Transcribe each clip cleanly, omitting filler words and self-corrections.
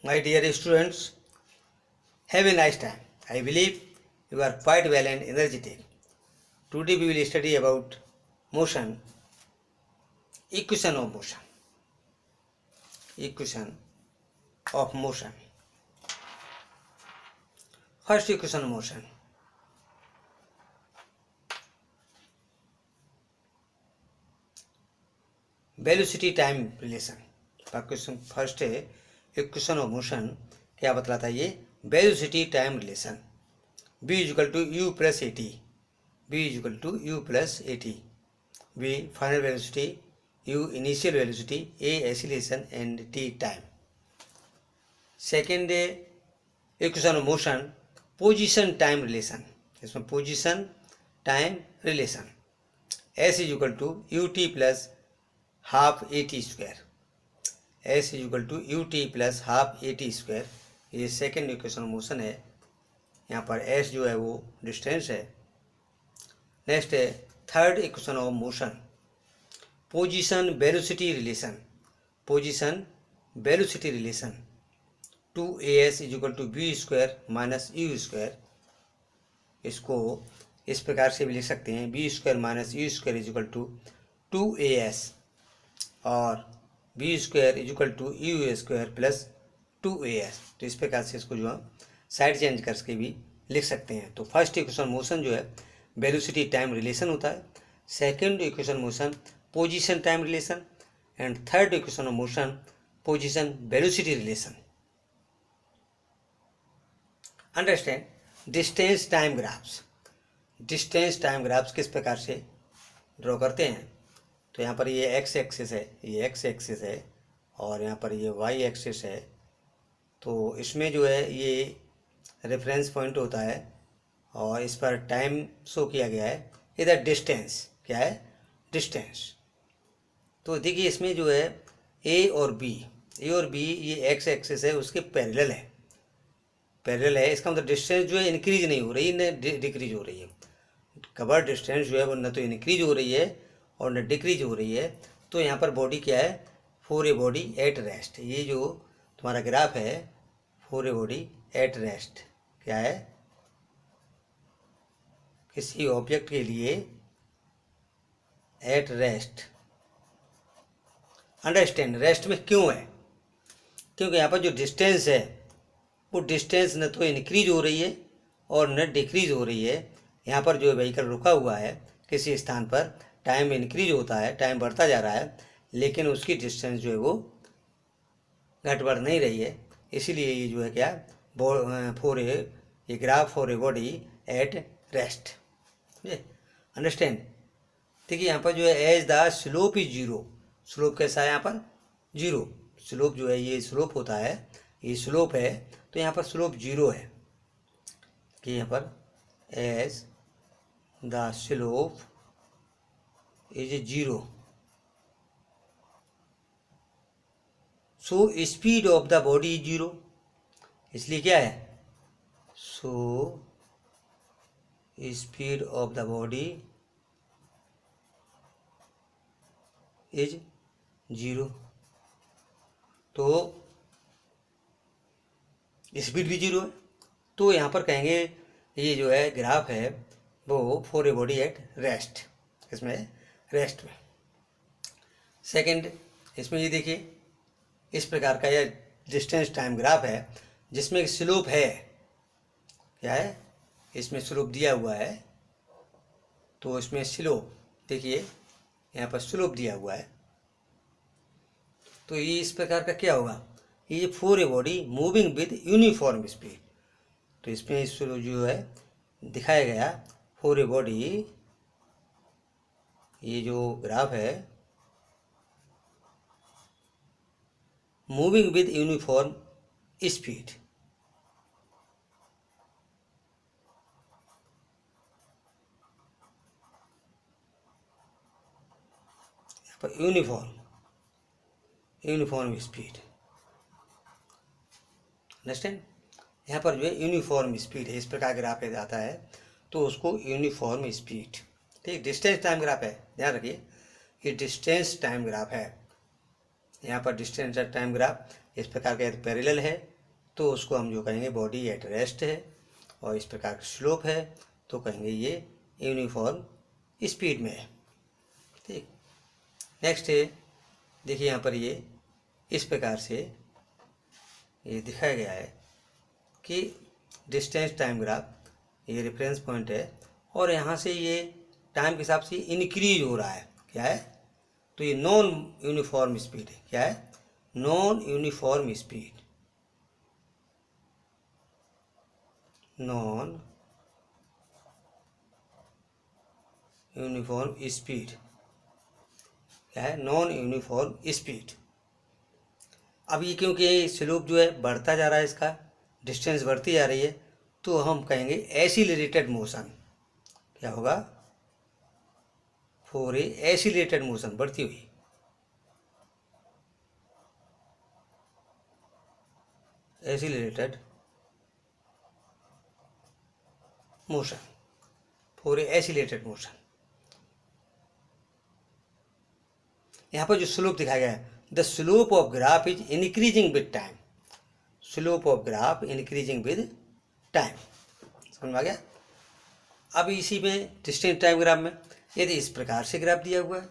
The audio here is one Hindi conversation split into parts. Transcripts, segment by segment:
My dear students, have a nice time. I believe you are quite well and energetic. Today we will study about motion, equation of motion. Equation of motion. First equation of motion. Velocity time relation. First है इक्वेशन ऑफ मोशन. क्या बतलाता है ये? Velocity time relation. v equal to U plus A T. v equal to U plus A T. v final velocity, u initial velocity, a acceleration and t time. Second equation of motion position time relation. इसमें position time relation. s is equal to U T plus half A T square. s is equal to U T plus half A T square. ये सेकेंड इक्वेशन ऑफ मोशन है. यहाँ पर s जो है वो डिस्टेंस है. नेक्स्ट है third equation of motion position velocity relation. Position velocity relation 2as is equal to B square minus U square. इसको इस प्रकार से भी लिख सकते हैं, B square minus U square is equal to 2as और B square is equal to U square plus 2as. तो इस प्रकार से इसको जो है साइड चेंज करके भी लिख सकते हैं. तो फर्स्ट इक्वेशन मोशन जो है वेलोसिटी टाइम रिलेशन होता है. Second equation motion position time relation and third equation of motion position velocity relation. Understand distance time graphs. Distance time graphs किस प्रकार से ड्रॉ करते हैं? तो यहाँ पर ये एक्स एक्सिस है, ये एक्स एक्सिस है और यहाँ पर ये वाई एक्सिस है. तो इसमें जो है ये रेफरेंस पॉइंट होता है और इस पर टाइम शो किया गया है. इधर डिस्टेंस क्या है? डिस्टेंस. तो देखिए इसमें जो है ए और बी ये एक्स एक्सिस है, उसके पैरेलल है. पैरेलल है इसका मतलब डिस्टेंस जो है इंक्रीज नहीं हो रही है, न डिक्रीज हो रही है. कवर डिस्टेंस जो है वो न तो इंक्रीज हो रही है और न डिक्रीज हो रही है. तो यहाँ पर बॉडी क्या है? For a body at rest. ये जो तुम्हारा ग्राफ है for a body at rest क्या है? किसी ऑब्जेक्ट के लिए एट रेस्ट. अंडरस्टैंड रेस्ट में क्यों है? क्योंकि यहाँ पर जो डिस्टेंस है वो डिस्टेंस न तो इंक्रीज हो रही है और न डिक्रीज हो रही है. यहाँ पर जो व्हीकल रुका हुआ है किसी स्थान पर, टाइम इंक्रीज होता है, टाइम बढ़ता जा रहा है, लेकिन उसकी डिस्टेंस जो है वो घट बढ़ नहीं रही है. इसीलिए ये जो है क्या for a graph for a body at rest. Understand. देखिए यहाँ पर जो है as the slope is zero. Slope कैसा है? यहाँ पर जीरो. स्लोप जो है ये स्लोप होता है, ये स्लोप है. तो यहाँ पर स्लोप जीरो है कि यहाँ पर as the slope is zero. So speed of the body is zero. इसलिए क्या है? So speed of the body is zero. तो स्पीड भी जीरो है. तो यहाँ पर कहेंगे ये जो है ग्राफ है वो for a body at rest. इसमें रेस्ट में. सेकंड इसमें ये देखिए इस प्रकार का यह डिस्टेंस टाइम ग्राफ है जिसमें स्लोप है. क्या है? इसमें स्लोप दिया हुआ है. तो इसमें स्लोप देखिए यहाँ पर स्लोप दिया हुआ है. तो ये इस प्रकार का क्या होगा? ये for a body moving with uniform speed. तो इसमें स्लोप जो है दिखाया गया फॉर ए बॉडी, ये जो ग्राफ है मूविंग विद यूनिफॉर्म स्पीड. यहाँ पर यूनिफॉर्म स्पीड. अंडरस्टैंड. यहाँ पर जो है यूनिफॉर्म स्पीड है. इस प्रकार ग्राफ पे आता है तो उसको यूनिफॉर्म स्पीड. ठीक. डिस्टेंस टाइम ग्राफ है, ध्यान रखिए ये डिस्टेंस टाइम ग्राफ है. यहाँ पर डिस्टेंस टाइम ग्राफ, इस प्रकार का यदि पैरेलल है तो उसको हम जो कहेंगे बॉडी एट रेस्ट है, और इस प्रकार का स्लोप है तो कहेंगे ये यूनिफॉर्म स्पीड में है। ठीक, नेक्स्ट है, देखिए यहाँ पर ये इस प्रकार से ये दिखाया गया है कि डिस्टेंस टाइम ग्राफ, ये रेफरेंस पॉइंट है और यहाँ से ये टाइम के हिसाब से इंक्रीज हो रहा है। क्या है? तो ये नॉन यूनिफॉर्म स्पीड है। क्या है? Non uniform speed, non uniform speed. क्या है? Non uniform speed. अब ये क्योंकि स्लोप जो है बढ़ता जा रहा है, इसका डिस्टेंस बढ़ती जा रही है, तो हम कहेंगे एसिलरेटेड मोशन। क्या होगा? फॉर ए एसिलरेटेड मोशन, बढ़ती हुई। Accelerated motion, for a accelerated motion. यहाँ पर जो स्लोप दिखाया गया है, the slope of graph is increasing with time. Slope of graph increasing with time, समझ में आ गया? अब इसी में डिस्टेंस टाइम ग्राफ में यदि इस प्रकार से ग्राफ दिया हुआ है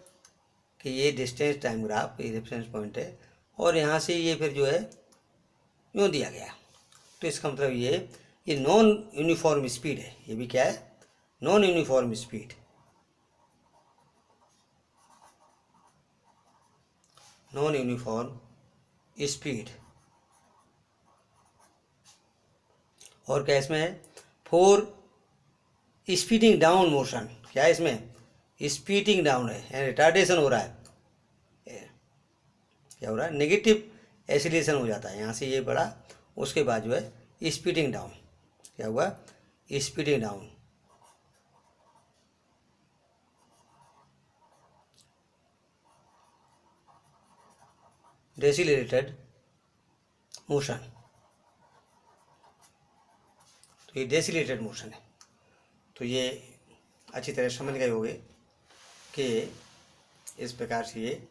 कि ये डिस्टेंस टाइम ग्राफ, ये रेफरेंस पॉइंट है और यहाँ से ये फिर जो है यूँ दिया गया, तो इसका मतलब ये नॉन यूनिफॉर्म स्पीड है। ये भी क्या है? Non uniform speed. Non uniform speed. और क्या इसमें है? For speeding down motion. क्या है इसमें? स्पीडिंग डाउन है, यानी रिटार्डेशन हो रहा है। क्या हो रहा है? नेगेटिव एसिलेशन हो जाता है, यहाँ से ये बढ़ा, उसके बाद जो है स्पीडिंग डाउन। क्या हुआ? Speeding down. डेसिलरेटेड मोशन, तो ये डेसिलेटेड मोशन है। तो ये अच्छी तरह समझ गए होंगे कि इस प्रकार से ये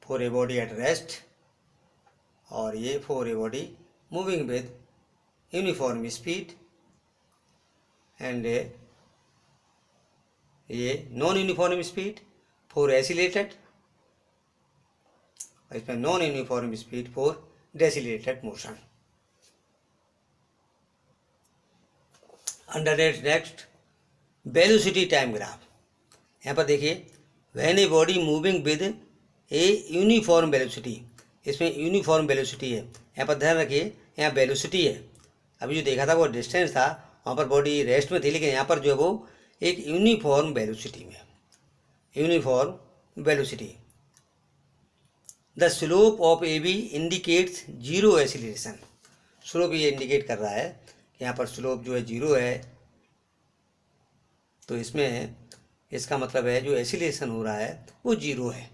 for a body at rest और ये for a body moving with uniform speed, and ये non uniform speed for accelerated, इसमें non uniform speed for decelerated motion. Under next velocity time graph. यहाँ पर देखिए, when a body moving with a uniform velocity, इसमें यूनिफॉर्म वेलोसिटी है। यहाँ पर ध्यान रखिए, यहाँ वेलोसिटी है। अभी जो देखा था वो डिस्टेंस था, वहाँ पर बॉडी रेस्ट में थी, लेकिन यहाँ पर जो है वो एक यूनिफॉर्म वेलोसिटी में, uniform velocity. The slope of A B indicates zero acceleration. Slope ये इंडिकेट कर रहा है कि यहाँ पर स्लोप जो है जीरो है, तो इसमें इसका मतलब है जो एसिलेशन हो रहा है वो जीरो है।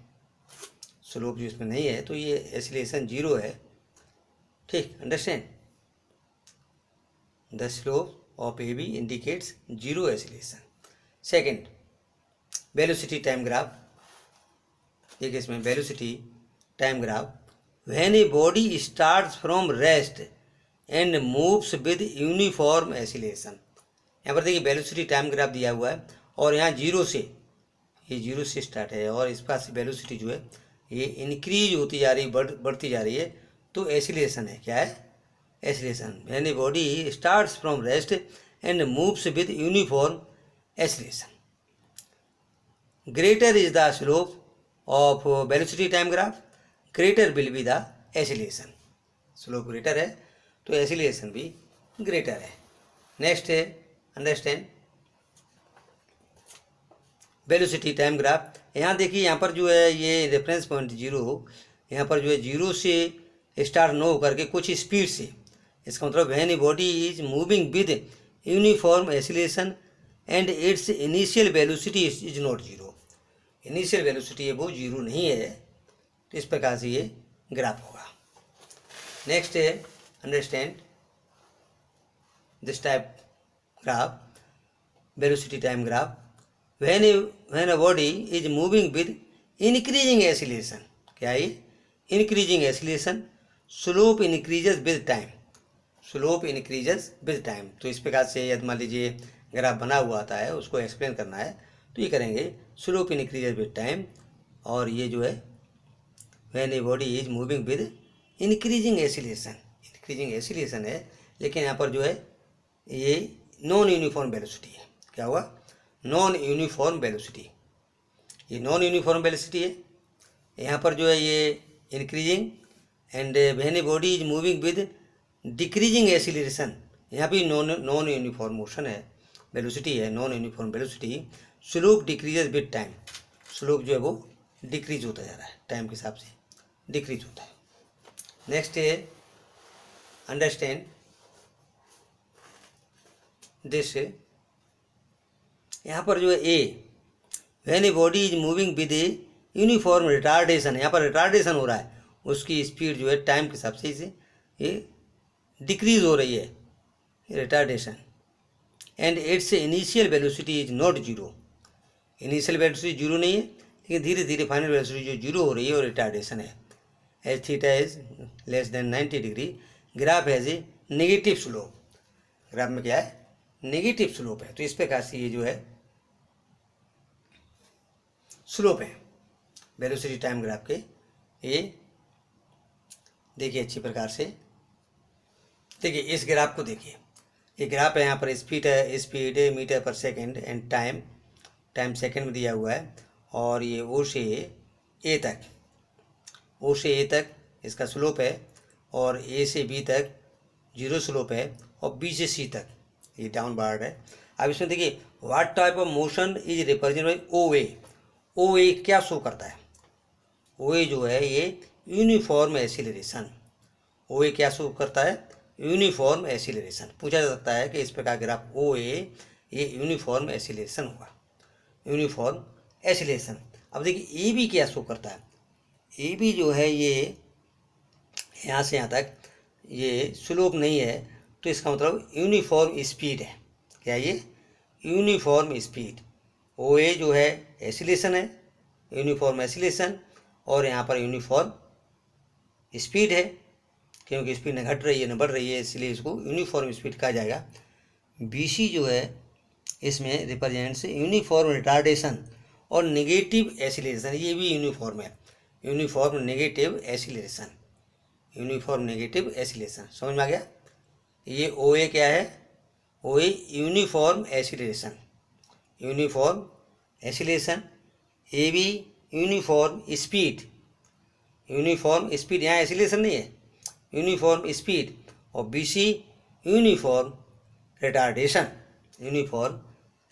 स्लोप जो इसमें नहीं है तो ये एसिलेशन जीरो है। ठीक, understand? The slope of A B indicates zero acceleration. Second, velocity time graph. देखिए इसमें velocity time graph, when a body starts from rest and moves with uniform acceleration. यहाँ पर देखिए वेलोसिटी टाइम ग्राफ दिया हुआ है और यहाँ जीरो से, ये जीरो से स्टार्ट है और इस पास वेलोसिटी जो है ये इंक्रीज होती जा रही, बढ़ती जा रही है, तो एसिलेशन है। क्या है? Acceleration. When a body starts from rest and moves with uniform acceleration. Greater is the slope of velocity time graph, greater will be the acceleration. Slope greater है तो एसिलेशन भी ग्रेटर है। नेक्स्ट है, अंडरस्टैंड वेलोसिटी टाइम ग्राफ। यहाँ देखिए, यहाँ पर जो है ये रेफरेंस पॉइंट जीरो, यहाँ पर जो है जीरो से स्टार्ट न होकर के कुछ स्पीड से, इसका मतलब when a body is moving with uniform acceleration and its initial velocity is not zero. Initial velocity है वो जीरो नहीं है, तो इस प्रकार से ये ग्राफ होगा। नेक्स्ट है, understand this type graph, velocity time graph. when a body is moving with increasing acceleration, क्या है? increasing acceleration, slope increases with time, slope increases with time. तो इस प्रकार से यदि मान लीजिए ग्राफ बना हुआ आता है, उसको एक्सप्लेन करना है तो ये करेंगे स्लोप इंक्रीजेस विद टाइम, और ये जो है when a body is moving with increasing acceleration, increasing acceleration है, लेकिन यहाँ पर जो है ये नॉन यूनिफॉर्म वेलोसिटी है। क्या हुआ? नॉन यूनिफॉर्म वेलोसिटी, ये नॉन यूनिफॉर्म वेलोसिटी है। यहाँ पर जो है ये increasing, and when a body is moving with decreasing acceleration, यहाँ भी नॉन यूनिफॉर्म मोशन है, वेलोसिटी है, non uniform velocity. Slope decreases with time, slope जो है वो डिक्रीज होता जा रहा है, टाइम के हिसाब से डिक्रीज होता है। नेक्स्ट है अंडरस्टैंड दिस, यहाँ पर जो है A, when a body is moving with a uniform retardation, यहाँ पर रिटार्डेशन हो रहा है, उसकी स्पीड जो है टाइम के हिसाब से इसे ये डिक्रीज हो रही है, retardation. And its initial velocity is not zero, initial velocity zero नहीं है, लेकिन धीरे धीरे फाइनल वेलोसिटी जो जीरो हो रही है वो रिटार्डेशन है। As theta is less than 90 degree, graph has a negative slope, graph में क्या है? नेगेटिव स्लोप है। तो इस प्रकार से ये जो है स्लोप है वेलोसिटी टाइम ग्राफ के। ये देखिए अच्छी प्रकार से, देखिए इस ग्राफ को देखिए, ये ग्राफ है, यहाँ पर स्पीड है, स्पीड है मीटर पर second, and time, time second में दिया हुआ है, और ये ओ से ए तक, ओ से ए तक इसका स्लोप है, और ए से बी तक जीरो स्लोप है, और बी से सी तक ये डाउनवर्ड है। अब इसमें देखिए what type of motion is represent by O A, O A क्या शो करता है? ओ ए जो है ये यूनिफॉर्म एसिलरेशन, ओ ए क्या शो करता है? Uniform acceleration. पूछा जा सकता है कि इस प्रकार ग्राफ ओ ए ये यूनिफॉर्म एसिलरेशन होगा, यूनिफॉर्म एसिलेशन। अब देखिए ए बी क्या शो करता है? ए बी जो है ये यहाँ से यहाँ तक ये स्लोप नहीं है, तो इसका मतलब यूनिफॉर्म स्पीड है। क्या ये? Uniform speed. ओ ए जो है एसिलेशन है, यूनिफॉर्म एसिलेशन, और यहाँ पर यूनिफॉर्म स्पीड है, क्योंकि स्पीड न घट रही है न बढ़ रही है, इसलिए इसको यूनिफॉर्म स्पीड कहा जाएगा। बी सी जो है इसमें रिप्रेजेंट्स यूनिफॉर्म रिटार्डेशन और नेगेटिव एसिलेशन, ये भी यूनिफॉर्म है, uniform negative acceleration, uniform negative acceleration. समझ में आ गया? ये ओ ए क्या है? O A uniform acceleration, uniform acceleration. A B uniform speed, uniform speed, यहाँ एसिलेशन नहीं है, यूनिफॉर्म स्पीड। और B C uniform retardation, uniform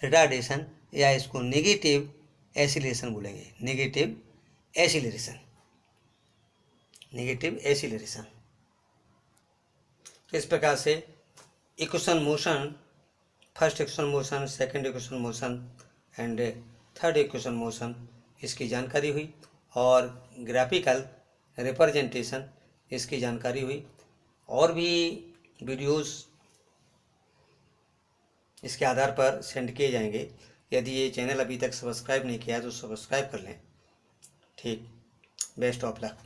retardation, या इसको नेगेटिव एसिलेशन बोलेंगे, नेगेटिव एसिलेशन, नेगेटिव एसिलेशन। तो इस प्रकार से equation motion, first equation motion, second equation motion and third equation motion, इसकी जानकारी हुई, और ग्राफिकल रिप्रेजेंटेशन इसकी जानकारी हुई। और भी वीडियोस इसके आधार पर सेंड किए जाएंगे। यदि ये चैनल अभी तक सब्सक्राइब नहीं किया है तो सब्सक्राइब कर लें। ठीक, बेस्ट ऑफ लक।